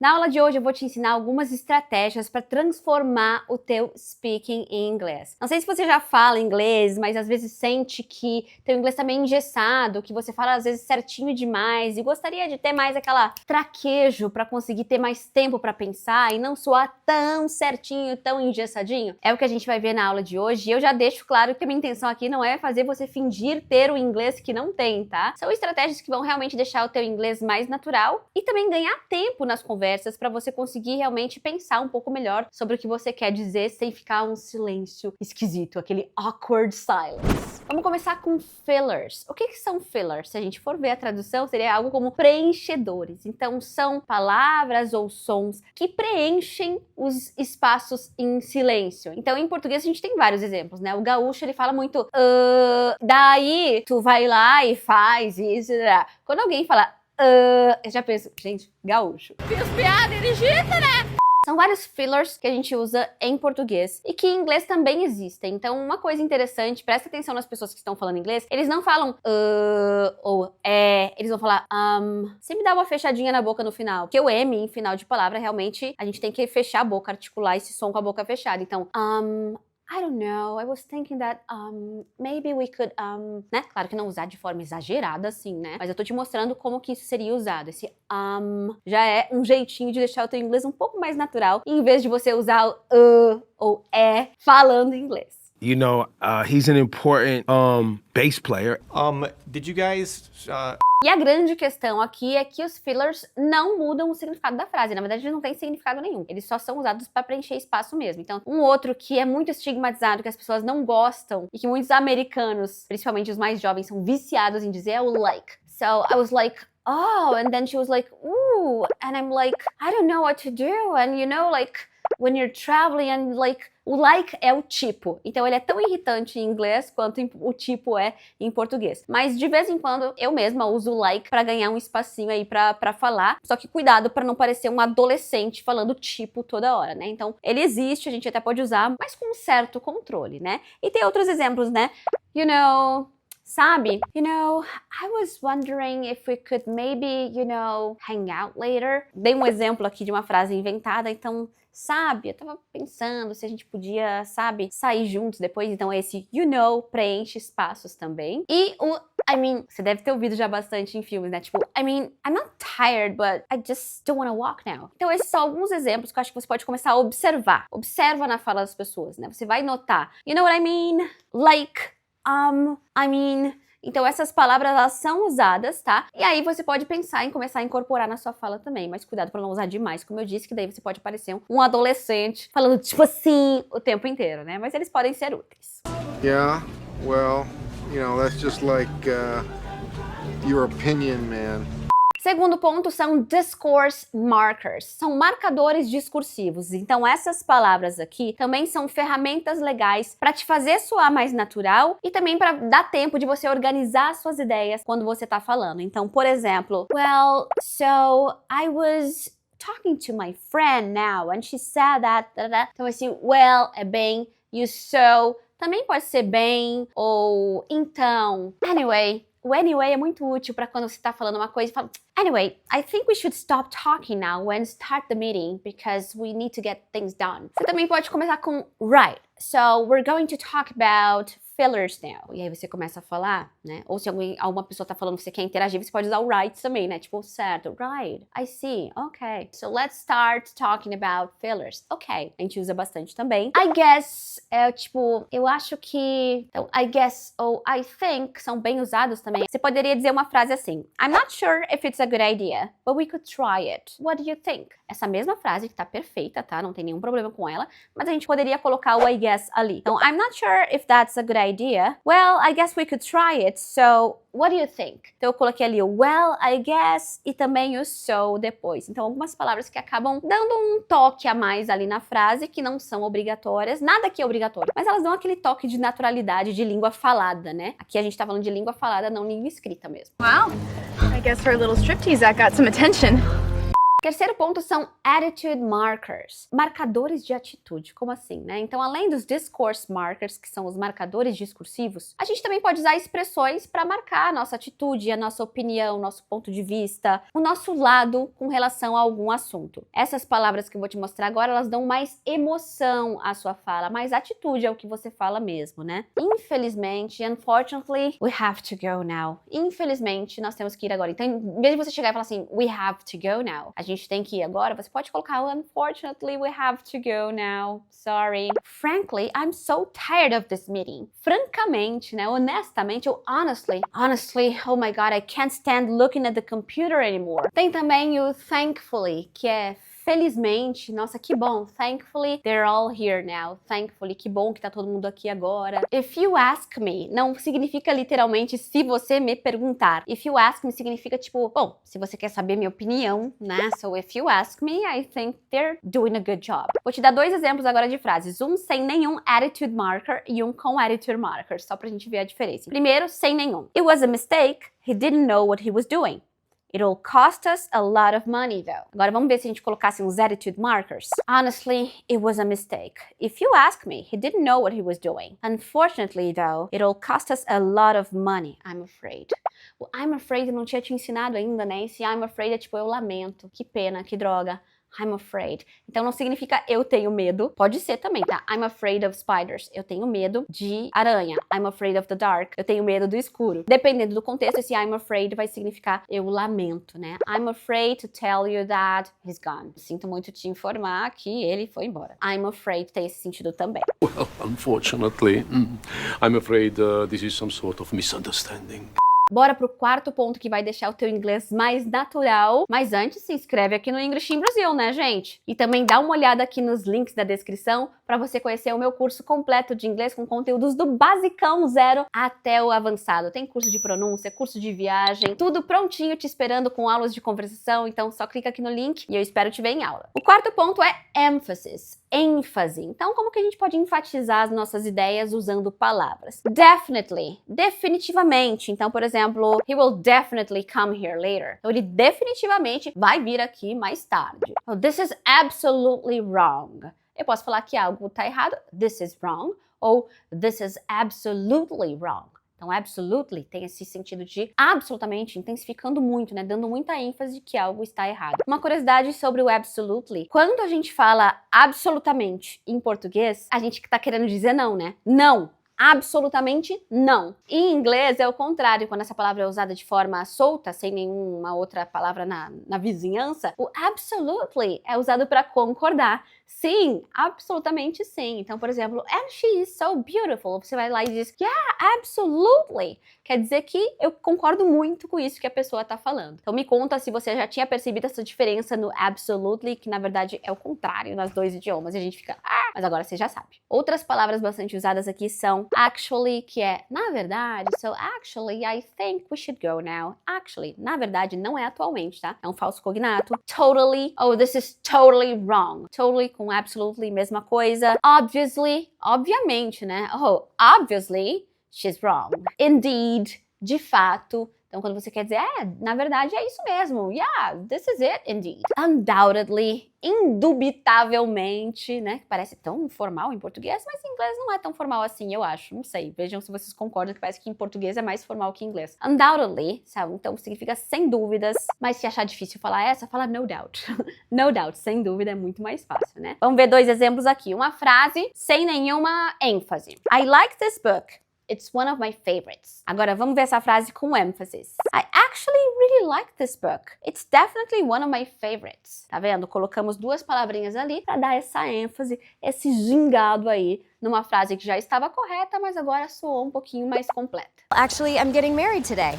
Na aula de hoje eu vou te ensinar algumas estratégias para transformar o teu speaking em inglês. Não sei se você já fala inglês, mas às vezes sente que teu inglês tá meio engessado, que você fala às vezes certinho demais e gostaria de ter mais aquela traquejo para conseguir ter mais tempo para pensar e não soar tão certinho, tão engessadinho. É o que a gente vai ver na aula de hoje e eu já deixo claro que a minha intenção aqui não é fazer você fingir ter o inglês que não tem, tá? São estratégias que vão realmente deixar o teu inglês mais natural e também ganhar tempo nas conversas para você conseguir realmente pensar um pouco melhor sobre o que você quer dizer sem ficar um silêncio esquisito, aquele awkward silence. Vamos começar com fillers. O que são fillers? Se a gente for ver a tradução, seria algo como preenchedores. Então, são palavras ou sons que preenchem os espaços em silêncio. Então, em português, a gente tem vários exemplos, né? O gaúcho, ele fala muito daí tu vai lá e faz isso. Quando alguém fala eu já penso, gente, gaúcho. Fiz piada erigida, né? São vários fillers que a gente usa em português e que em inglês também existem. Então, uma coisa interessante, presta atenção nas pessoas que estão falando inglês, eles não falam ou eles vão falar sempre dá uma fechadinha na boca no final. Porque o M em final de palavra, realmente, a gente tem que fechar a boca, articular esse som com a boca fechada. Então, I don't know, I was thinking that maybe we could, né? Claro que não usar de forma exagerada assim, né? Mas eu tô te mostrando como que isso seria usado. Esse já é um jeitinho de deixar o teu inglês um pouco mais natural, em vez de você usar o ou falando inglês. You know, he's an important bass player. Did you guys E a grande questão aqui é que os fillers não mudam o significado da frase. Na verdade, eles não têm significado nenhum. Eles só são usados para preencher espaço mesmo. Então, um outro que é muito estigmatizado, que as pessoas não gostam e que muitos americanos, principalmente os mais jovens, são viciados em dizer é o like. So, I was like, oh, and then she was like, ooh, and I'm like, I don't know what to do. And you know, like, when you're traveling and like, o like é o tipo, então ele é tão irritante em inglês quanto o tipo é em português. Mas de vez em quando eu mesma uso o like pra ganhar um espacinho aí pra falar, só que cuidado pra não parecer um adolescente falando tipo toda hora, né? Então ele existe, a gente até pode usar, mas com um certo controle, né? E tem outros exemplos, né? You know, sabe? You know, I was wondering if we could maybe, you know, hang out later. Dei um exemplo aqui de uma frase inventada, então, sabe? Eu tava pensando se a gente podia, sabe, sair juntos depois. Então esse you know preenche espaços também. E o I mean, você deve ter ouvido já bastante em filmes, né? Tipo, I mean, I'm not tired, but I just don't wanna walk now. Então esses são alguns exemplos que eu acho que você pode começar a observar. Observa na fala das pessoas, né? Você vai notar. You know what I mean? Like, I mean. Então essas palavras, elas são usadas, tá? E aí você pode pensar em começar a incorporar na sua fala também, mas cuidado pra não usar demais, como eu disse, que daí você pode parecer um adolescente falando tipo assim o tempo inteiro, né? Mas eles podem ser úteis. Yeah, well, you know, that's just like your opinion, man. Segundo ponto são discourse markers, são marcadores discursivos. Então essas palavras aqui também são ferramentas legais para te fazer soar mais natural e também para dar tempo de você organizar suas ideias quando você tá falando. Então, por exemplo, well, so I was talking to my friend now and she said that. Então esse well é bem, you so também pode ser bem ou então. Anyway. O anyway é muito útil para quando você está falando uma coisa e fala, anyway, I think we should stop talking now and start the meeting because we need to get things done. Você também pode começar com right. So we're going to talk about fillers now. E aí você começa a falar, né? Ou se alguma pessoa tá falando que você quer interagir, você pode usar o right também, né? Tipo, certo, right, I see, okay. So let's start talking about fillers. Ok, a gente usa bastante também. I guess, eu acho que... Então, I guess ou I think são bem usados também. Você poderia dizer uma frase assim, I'm not sure if it's a good idea, but we could try it. What do you think? Essa mesma frase que tá perfeita, tá? Não tem nenhum problema com ela, mas a gente poderia colocar o I guess ali. Então, I'm not sure if that's a good idea. Well, I guess we could try it. So, what do you think? Então eu coloquei ali o well, I guess e também o so depois. Então algumas palavras que acabam dando um toque a mais ali na frase que não são obrigatórias. Nada aqui é obrigatório, mas elas dão aquele toque de naturalidade de língua falada, né? Aqui a gente tá falando de língua falada, não língua escrita mesmo. Wow, I guess for a little striptease that got some attention. Terceiro ponto são attitude markers, marcadores de atitude. Como assim, né? Então, além dos discourse markers, que são os marcadores discursivos, a gente também pode usar expressões para marcar a nossa atitude, a nossa opinião, nosso ponto de vista, o nosso lado com relação a algum assunto. Essas palavras que eu vou te mostrar agora, elas dão mais emoção à sua fala, mais atitude ao que você fala mesmo, né? Infelizmente, unfortunately, we have to go now. Infelizmente, nós temos que ir agora. Então, em vez de você chegar e falar assim, we have to go now, a gente tem que ir agora, você pode colocar unfortunately, we have to go now. Sorry. Frankly, I'm so tired of this meeting. Francamente, né? Honestamente, ou honestly, oh my God, I can't stand looking at the computer anymore. Tem também o thankfully, que é felizmente, nossa, que bom. Thankfully, they're all here now. Thankfully, que bom que tá todo mundo aqui agora. If you ask me, não significa literalmente se você me perguntar. If you ask me significa tipo, bom, se você quer saber minha opinião, né? So if you ask me, I think they're doing a good job. Vou te dar dois exemplos agora de frases. Um sem nenhum attitude marker e um com attitude marker, só pra gente ver a diferença. Primeiro, sem nenhum. It was a mistake. He didn't know what he was doing. It'll cost us a lot of money, though. Agora vamos ver se a gente colocasse uns attitude markers. Honestly, it was a mistake. If you ask me, he didn't know what he was doing. Unfortunately, though, it'll cost us a lot of money, I'm afraid. O I'm afraid eu não tinha te ensinado ainda, né? Esse I'm afraid é tipo, eu lamento, que pena, que droga. I'm afraid. Então não significa eu tenho medo. Pode ser também, tá? I'm afraid of spiders. Eu tenho medo de aranha. I'm afraid of the dark. Eu tenho medo do escuro. Dependendo do contexto, esse I'm afraid vai significar eu lamento, né? I'm afraid to tell you that he's gone. Sinto muito te informar que ele foi embora. I'm afraid tem esse sentido também. Well, unfortunately, I'm afraid this is some sort of misunderstanding. Bora pro quarto ponto que vai deixar o teu inglês mais natural. Mas antes, se inscreve aqui no English in Brazil, né, gente? E também dá uma olhada aqui nos links da descrição para você conhecer o meu curso completo de inglês com conteúdos do basicão 0 até o avançado. Tem curso de pronúncia, curso de viagem, tudo prontinho te esperando com aulas de conversação. Então só clica aqui no link e eu espero te ver em aula. O quarto ponto é emphasis. ênfase. Então, como que a gente pode enfatizar as nossas ideias usando palavras? Definitely, definitivamente. Então, por exemplo, he will definitely come here later. Então, ele definitivamente vai vir aqui mais tarde. Oh, this is absolutely wrong. Eu posso falar que algo está errado, this is wrong, ou this is absolutely wrong. Então, absolutely tem esse sentido de absolutamente, intensificando muito, né? Dando muita ênfase que algo está errado. Uma curiosidade sobre o absolutely. Quando a gente fala absolutamente em português, a gente tá querendo dizer não, né? Não. Absolutamente não. Em inglês é o contrário, quando essa palavra é usada de forma solta, sem nenhuma outra palavra na vizinhança, o absolutely é usado para concordar. Sim, absolutamente sim. Então, por exemplo, and she is so beautiful. Você vai lá e diz, yeah, absolutely. Quer dizer que eu concordo muito com isso que a pessoa está falando. Então, me conta se você já tinha percebido essa diferença no absolutely, que na verdade é o contrário nos dois idiomas. E a gente fica, mas agora você já sabe. Outras palavras bastante usadas aqui são actually, que é na verdade. So, actually, I think we should go now. Actually, na verdade, não é atualmente, tá? É um falso cognato. Totally, oh, this is totally wrong. Totally com absolutely, mesma coisa. Obviously, obviamente, né? Oh, obviously, she's wrong. Indeed, de fato. Então, quando você quer dizer, na verdade é isso mesmo. Yeah, this is it, indeed. Undoubtedly, indubitavelmente, né? Que parece tão formal em português, mas em inglês não é tão formal assim, eu acho. Não sei, vejam se vocês concordam que parece que em português é mais formal que em inglês. Undoubtedly, sabe? Então significa sem dúvidas. Mas se achar difícil falar essa, fala no doubt. No doubt, sem dúvida é muito mais fácil, né? Vamos ver dois exemplos aqui. Uma frase sem nenhuma ênfase. I like this book. It's one of my favorites. Agora, vamos ver essa frase com ênfases. I actually really like this book. It's definitely one of my favorites. Tá vendo? Colocamos duas palavrinhas ali para dar essa ênfase, esse gingado aí, numa frase que já estava correta, mas agora soou um pouquinho mais completa. Actually, I'm getting married today.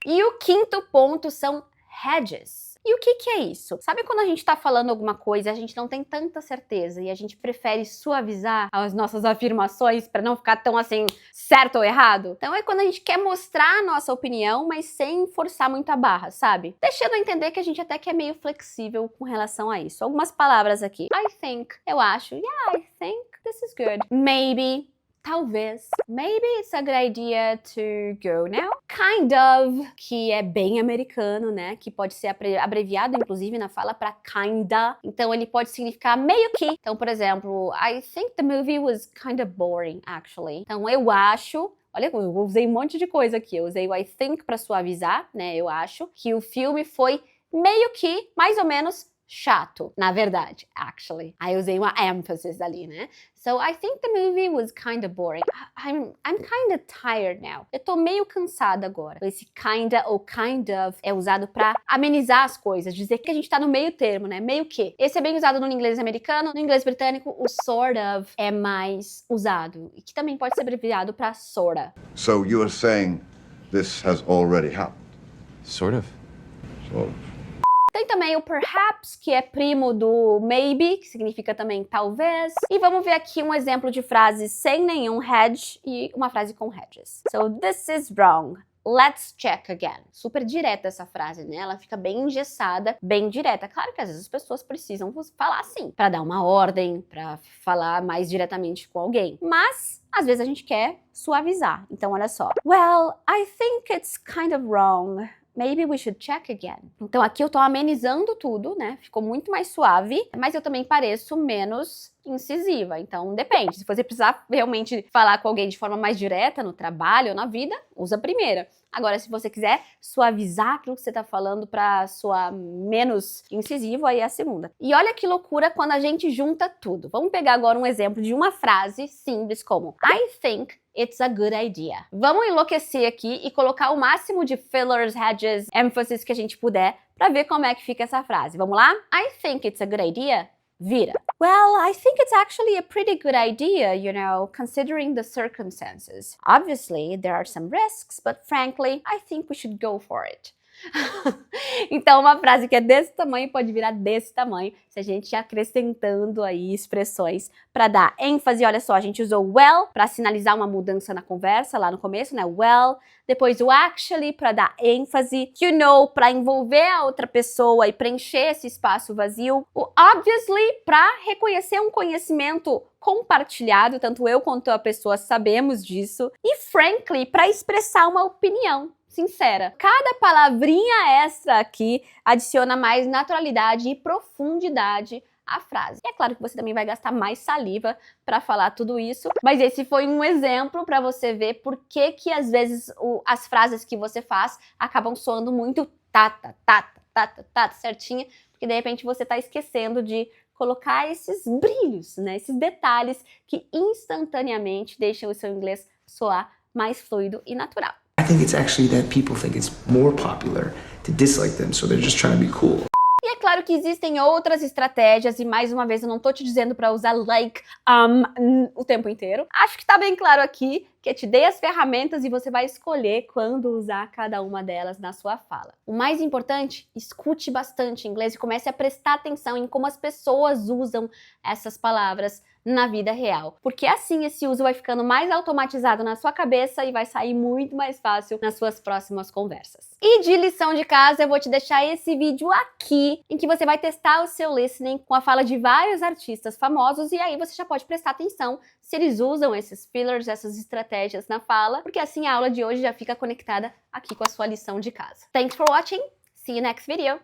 E o quinto ponto são hedges. E o que é isso? Sabe quando a gente tá falando alguma coisa e a gente não tem tanta certeza e a gente prefere suavizar as nossas afirmações para não ficar tão assim, certo ou errado? Então é quando a gente quer mostrar a nossa opinião, mas sem forçar muito a barra, sabe? Deixando entender que a gente até que é meio flexível com relação a isso. Algumas palavras aqui. I think, eu acho. Yeah, I think this is good. Maybe, talvez. Maybe it's a good idea to go now. Kind of, que é bem americano, né? Que pode ser abreviado, inclusive, na fala para kinda. Então, ele pode significar meio que. Então, por exemplo, I think the movie was kinda boring, actually. Então, eu acho... Olha, eu usei um monte de coisa aqui. Eu usei o I think para suavizar, né? Eu acho que o filme foi meio que, mais ou menos, chato, na verdade, actually. Aí eu usei uma emphasis ali, né? So I think the movie was kind of boring. I'm kind of tired now. Eu tô meio cansada agora. Esse kinda ou kind of é usado pra amenizar as coisas, dizer que a gente tá no meio termo, né? Meio que. Esse é bem usado no inglês americano, no inglês britânico o sort of é mais usado, e que também pode ser abreviado pra sorta. So you are saying this has already happened? Sort of. Sort of. Tem também o perhaps, que é primo do maybe, que significa também talvez. E vamos ver aqui um exemplo de frase sem nenhum hedge e uma frase com hedges. So, this is wrong. Let's check again. Super direta essa frase, né? Ela fica bem engessada, bem direta. Claro que às vezes as pessoas precisam falar assim, para dar uma ordem, para falar mais diretamente com alguém. Mas, às vezes a gente quer suavizar. Então, olha só. Well, I think it's kind of wrong. Maybe we should check again. Então aqui eu tô amenizando tudo, né? Ficou muito mais suave, mas eu também pareço menos incisiva. Então depende. Se você precisar realmente falar com alguém de forma mais direta no trabalho ou na vida, usa a primeira. Agora, se você quiser suavizar aquilo que você tá falando pra soar menos incisivo, aí é a segunda. E olha que loucura quando a gente junta tudo. Vamos pegar agora um exemplo de uma frase simples como I think it's a good idea. Vamos enlouquecer aqui e colocar o máximo de fillers, hedges, emphasis que a gente puder pra ver como é que fica essa frase. Vamos lá? I think it's a good idea. Vira. Well, I think it's actually a pretty good idea, you know, considering the circumstances. Obviously, there are some risks, but frankly, I think we should go for it. Então, uma frase que é desse tamanho pode virar desse tamanho se a gente ir acrescentando aí expressões para dar ênfase. Olha só, a gente usou well para sinalizar uma mudança na conversa lá no começo, né? Well. Depois o actually para dar ênfase. You know para envolver a outra pessoa e preencher esse espaço vazio. O obviously para reconhecer um conhecimento compartilhado, tanto eu quanto a pessoa sabemos disso. E frankly para expressar uma opinião sincera. Cada palavrinha extra aqui adiciona mais naturalidade e profundidade à frase. E é claro que você também vai gastar mais saliva para falar tudo isso, mas esse foi um exemplo para você ver por que às vezes as frases que você faz acabam soando muito tata, certinha, porque de repente você tá esquecendo de colocar esses brilhos, né, esses detalhes que instantaneamente deixam o seu inglês soar mais fluido e natural. I think it's actually that people think it's more popular to dislike them, so they're just trying to be cool. E é claro que existem outras estratégias, e mais uma vez eu não tô te dizendo para usar like, o tempo inteiro. Acho que tá bem claro aqui que eu te dei as ferramentas e você vai escolher quando usar cada uma delas na sua fala. O mais importante, escute bastante inglês e comece a prestar atenção em como as pessoas usam essas palavras na vida real. Porque assim esse uso vai ficando mais automatizado na sua cabeça e vai sair muito mais fácil nas suas próximas conversas. E de lição de casa, eu vou te deixar esse vídeo aqui, em que você vai testar o seu listening com a fala de vários artistas famosos, e aí você já pode prestar atenção se eles usam esses fillers, essas estratégias na fala, porque assim a aula de hoje já fica conectada aqui com a sua lição de casa. Thanks for watching, see you next video!